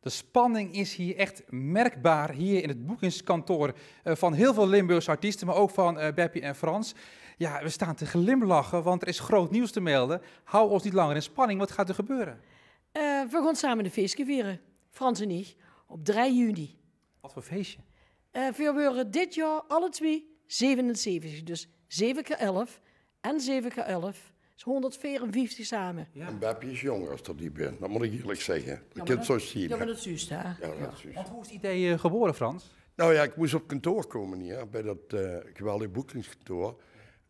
De spanning is hier echt merkbaar, hier in het boekingskantoor van heel veel Limburgse artiesten, maar ook van Beppie en Frans. Ja, we staan te glimlachen, want er is groot nieuws te melden. Hou ons niet langer in spanning, wat gaat er gebeuren? We gaan samen een feestje vieren, Frans en ik, op 3 juni. Wat voor feestje? We worden dit jaar alle twee 77, dus 7 keer 11 en 7 keer 11. is 154 samen. Ja. En Beppie is jonger als dat die bent, dat moet ik eerlijk zeggen. Je kunt zo zien. Ja, maar dat is juist, hè? Ja, dat is juist. Want hoe is het idee geboren, Frans? Nou ja, ik moest op kantoor komen hier, bij dat geweldige boekingskantoor.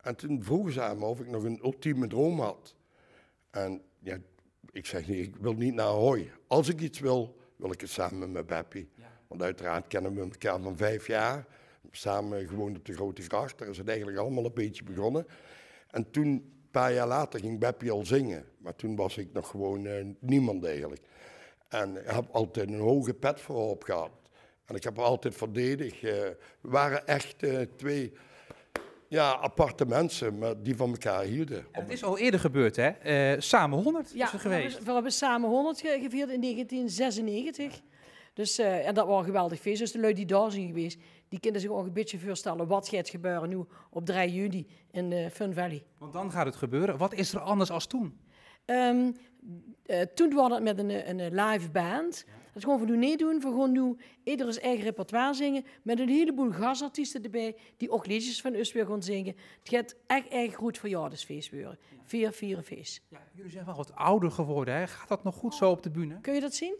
En toen vroegen ze aan me of ik nog een ultieme droom had. En ja, ik zeg nee, ik wil niet naar Ahoy. Als ik iets wil, wil ik het samen met mijn Beppie. Ja. Want uiteraard kennen we elkaar van 5 jaar. Samen gewoond op de Grote Gracht. Daar is het eigenlijk allemaal een beetje begonnen. En toen, een paar jaar later, ging Beppie al zingen. Maar toen was ik nog gewoon niemand eigenlijk. En ik heb altijd een hoge pet voor op gehad. En ik heb haar altijd verdedigd. We waren echt 2 aparte mensen, maar die van elkaar hielden. En het is al eerder gebeurd, hè? Samen 100 is er geweest. We hebben samen 100 gevierd in 1996. Dus, en dat was een geweldig feest. Dus de lui die daar zijn geweest, die kunnen zich ook een beetje voorstellen wat gaat gebeuren nu op 3 juni in Fun Valley. Want dan gaat het gebeuren. Wat is er anders als toen? Toen was het met een live band. Dat is gewoon van nu niet doen. We gaan nu ieder zijn eigen repertoire zingen. Met een heleboel gastartiesten erbij. Die ook liedjes van ons weer gaan zingen. Het gaat echt goed verjaardagsfeest worden. 4 feest. Ja, jullie zijn wel wat ouder geworden, hè? Gaat dat nog goed zo op de bühne? Kun je dat zien?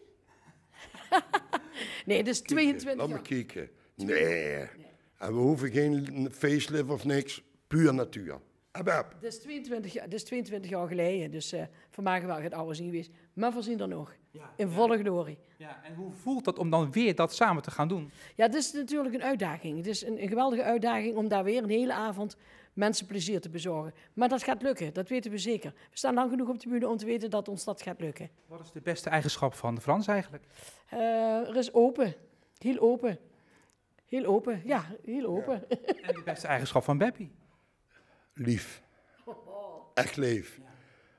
Nee, dat is 22 Laat jaar. me kijken. Nee. En we hoeven geen facelift of niks. Puur natuur. Dat is 22 jaar geleden, dus voor mij wel het oude zien geweest. Maar we zien er nog, in volle glorie. Ja, en hoe voelt dat om dan weer dat samen te gaan doen? Ja, het is natuurlijk een uitdaging. Het is een geweldige uitdaging om daar weer een hele avond mensen plezier te bezorgen. Maar dat gaat lukken, dat weten we zeker. We staan lang genoeg op de bühne om te weten dat ons dat gaat lukken. Wat is de beste eigenschap van de Frans eigenlijk? Er is open, heel open. Heel open, ja, heel open. Ja. En de beste eigenschap van Beppie? Lief. Echt lief. Ja.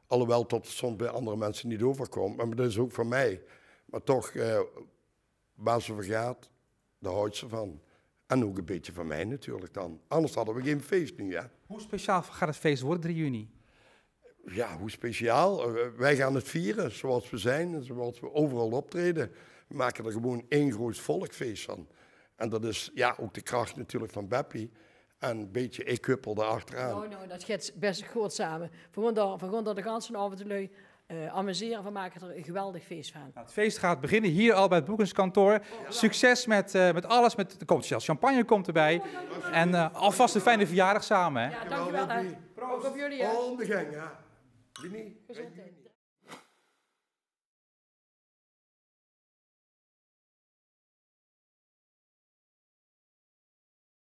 Alhoewel tot het soms bij andere mensen niet overkomt. Maar dat is ook voor mij. Maar toch, waar ze vergaat, daar houdt ze van. En ook een beetje van mij natuurlijk dan. Anders hadden we geen feest nu, ja. Hoe speciaal gaat het feest worden, 3 juni? Ja, hoe speciaal? Wij gaan het vieren zoals we zijn en zoals we overal optreden. We maken er gewoon één groot volkfeest van. En dat is ja, ook de kracht natuurlijk van Beppie. En een beetje equippel erachteraan. Nou, dat gaat best goed samen. We gaan daar de ganse avond lui amuseren. We maken er een geweldig feest van. Nou, het feest gaat beginnen hier al bij het boekingskantoor. Ja. Succes met alles. Er komt zelfs champagne komt erbij. En alvast een fijne verjaardag samen. Hè? Ja, dankjewel. Ook op jullie. Al de gang, ja. Winnie. Gezondheid.